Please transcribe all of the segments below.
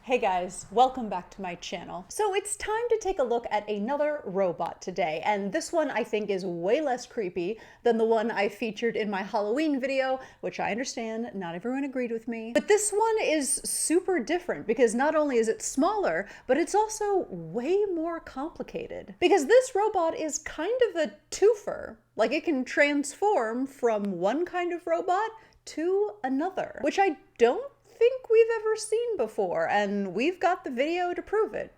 Hey guys, welcome back to my channel. So it's time to take a look at another robot today, and this one I think is way less creepy than the one I featured in my Halloween video, which I understand not everyone agreed with me. But this one is super different because not only is it smaller, but it's also way more complicated. Because this robot is kind of a twofer. Like, it can transform from one kind of robot to another, which I don't think we've ever seen before, and we've got the video to prove it.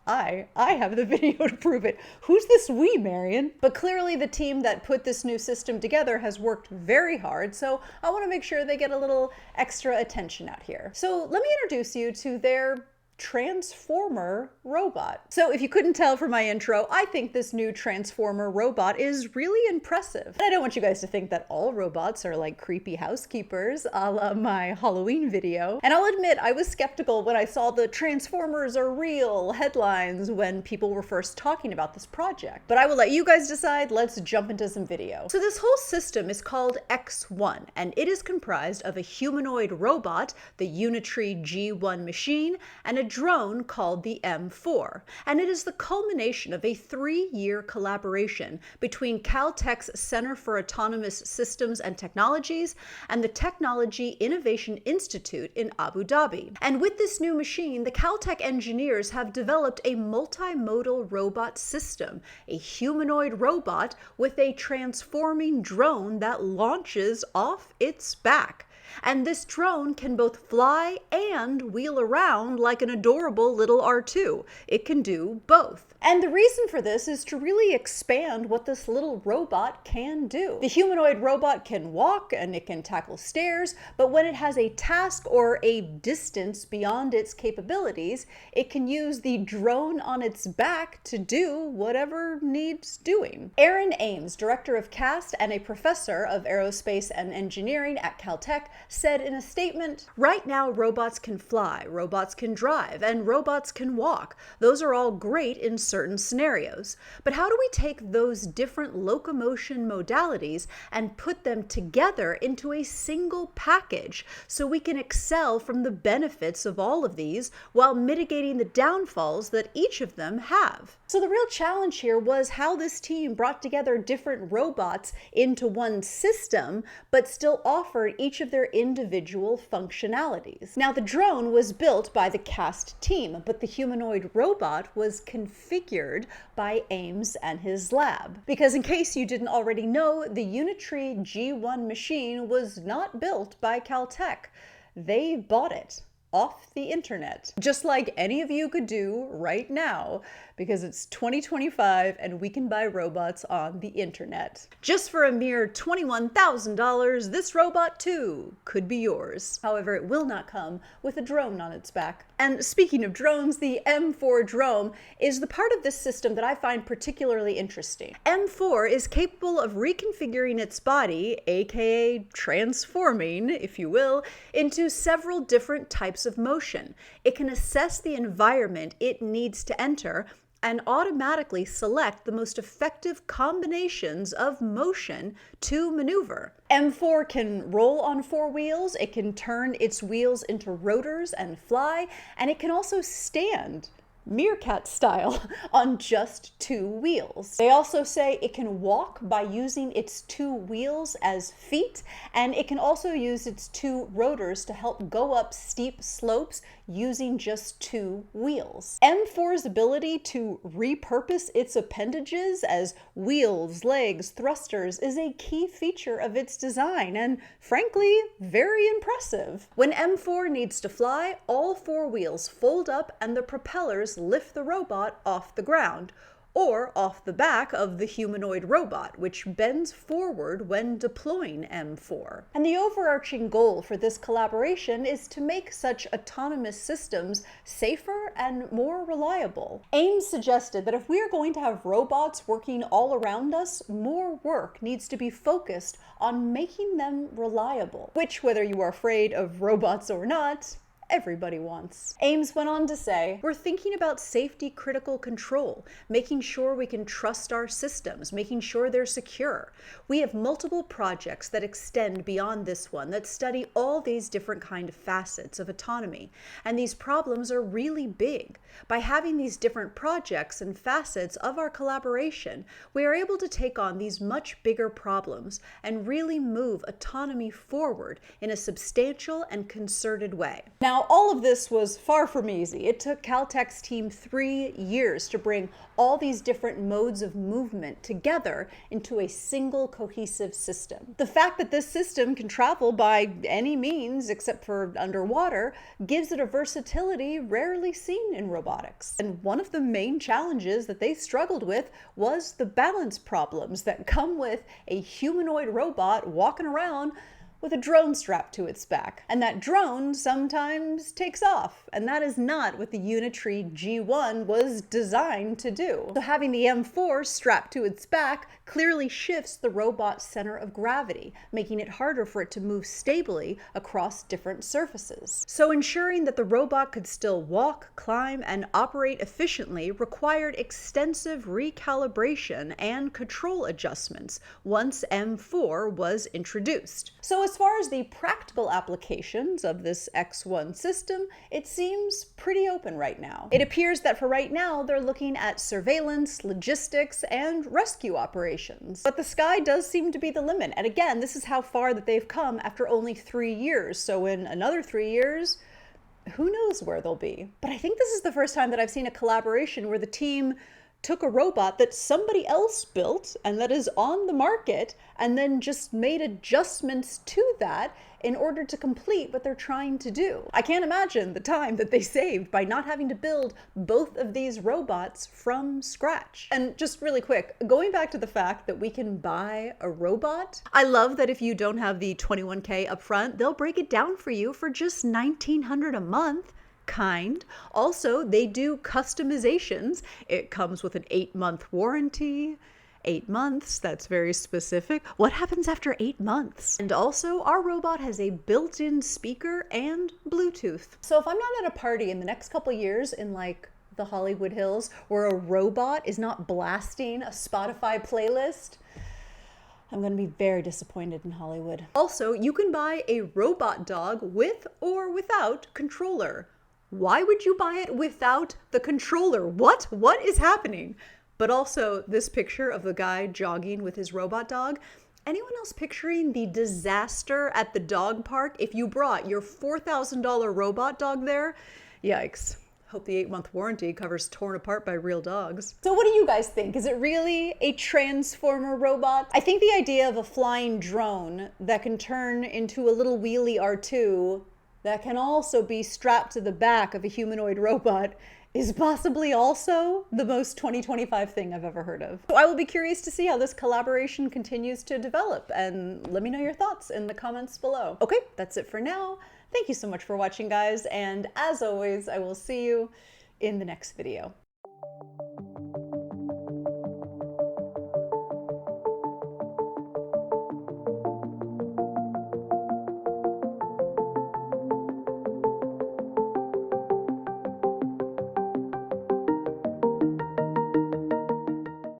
I have the video to prove it. Who's this we, Marion? But clearly the team that put this new system together has worked very hard, so I want to make sure they get a little extra attention out here. So let me introduce you to their Transformer robot. So if you couldn't tell from my intro, I think this new Transformer robot is really impressive. And I don't want you guys to think that all robots are like creepy housekeepers, a la my Halloween video. And I'll admit, I was skeptical when I saw the Transformers are real headlines when people were first talking about this project. But I will let you guys decide. Let's jump into some video. So this whole system is called X1, and it is comprised of a humanoid robot, the Unitree G1 machine, and a drone called the M4, and it is the culmination of a 3-year collaboration between CalTech's Center for Autonomous Systems and Technologies and the Technology Innovation Institute in Abu Dhabi. And with this new machine, the CalTech engineers have developed a multimodal robot system, a humanoid robot with a transforming drone that launches off its back. And this drone can both fly and wheel around like an adorable little R2. It can do both. And the reason for this is to really expand what this little robot can do. The humanoid robot can walk and it can tackle stairs, but when it has a task or a distance beyond its capabilities, it can use the drone on its back to do whatever needs doing. Aaron Ames, director of CAST and a professor of aerospace and engineering at CalTech, said in a statement, "Right now robots can fly, robots can drive, and robots can walk. Those are all great in certain scenarios. But how do we take those different locomotion modalities and put them together into a single package so we can excel from the benefits of all of these while mitigating the downfalls that each of them have?" So the real challenge here was how this team brought together different robots into one system, but still offered each of their individual functionalities. Now, the drone was built by the CAST team, but the humanoid robot was configured by Ames and his lab. Because in case you didn't already know, the Unitree G1 machine was not built by CalTech. They bought it off the internet, just like any of you could do right now, because it's 2025 and we can buy robots on the internet. Just for a mere $21,000, this robot too could be yours. However, it will not come with a drone on its back. And speaking of drones, the M4 drone is the part of this system that I find particularly interesting. M4 is capable of reconfiguring its body, aka transforming, if you will, into several different types of motion. It can assess the environment it needs to enter and automatically select the most effective combinations of motion to maneuver. M4 can roll on 4 wheels, it can turn its wheels into rotors and fly, and it can also stand meerkat style on just 2 wheels. They also say it can walk by using its 2 wheels as feet, and it can also use its 2 rotors to help go up steep slopes using just 2 wheels. M4's ability to repurpose its appendages as wheels, legs, thrusters is a key feature of its design, and frankly, very impressive. When M4 needs to fly, all 4 wheels fold up and the propellers lift the robot off the ground, or off the back of the humanoid robot, which bends forward when deploying M4. And the overarching goal for this collaboration is to make such autonomous systems safer and more reliable. Ames suggested that if we are going to have robots working all around us, more work needs to be focused on making them reliable, which, whether you are afraid of robots or not, everybody wants. Ames went on to say, we're thinking about safety critical control, making sure we can trust our systems, making sure they're secure. We have multiple projects that extend beyond this one that study all these different kind of facets of autonomy. And these problems are really big. By having these different projects and facets of our collaboration, we are able to take on these much bigger problems and really move autonomy forward in a substantial and concerted way. Now, all of this was far from easy. It took CalTech's team 3 years to bring all these different modes of movement together into a single cohesive system. The fact that this system can travel by any means except for underwater gives it a versatility rarely seen in robotics. And one of the main challenges that they struggled with was the balance problems that come with a humanoid robot walking around with a drone strapped to its back. And that drone sometimes takes off, and that is not what the Unitree G1 was designed to do. So having the M4 strapped to its back clearly shifts the robot's center of gravity, making it harder for it to move stably across different surfaces. So ensuring that the robot could still walk, climb, and operate efficiently required extensive recalibration and control adjustments once M4 was introduced. So as far as the practical applications of this X1 system, it seems pretty open right now. It appears that for right now, they're looking at surveillance, logistics, and rescue operations. But the sky does seem to be the limit. And again, this is how far that they've come after only 3 years. So in another 3 years, who knows where they'll be. But I think this is the first time that I've seen a collaboration where the team took a robot that somebody else built and that is on the market and then just made adjustments to that in order to complete what they're trying to do. I can't imagine the time that they saved by not having to build both of these robots from scratch. And just really quick, going back to the fact that we can buy a robot, I love that if you don't have the $21K upfront, they'll break it down for you for just $1,900 a month. Kind. Also, they do customizations. It comes with an 8-month warranty. 8 months, that's very specific. What happens after 8 months? And also, our robot has a built-in speaker and Bluetooth. So if I'm not at a party in the next couple years in like the Hollywood Hills where a robot is not blasting a Spotify playlist, I'm going to be very disappointed in Hollywood. Also, you can buy a robot dog with or without controller. Why would you buy it without the controller? What is happening? But also this picture of the guy jogging with his robot dog. Anyone else picturing the disaster at the dog park if you brought your $4,000 robot dog there? Yikes. Hope the 8-month warranty covers torn apart by real dogs. So what do you guys think? Is it really a transformer robot? I think the idea of a flying drone that can turn into a little wheelie R2 that can also be strapped to the back of a humanoid robot is possibly also the most 2025 thing I've ever heard of. So I will be curious to see how this collaboration continues to develop, and let me know your thoughts in the comments below. Okay, that's it for now. Thank you so much for watching, guys, and as always, I will see you in the next video.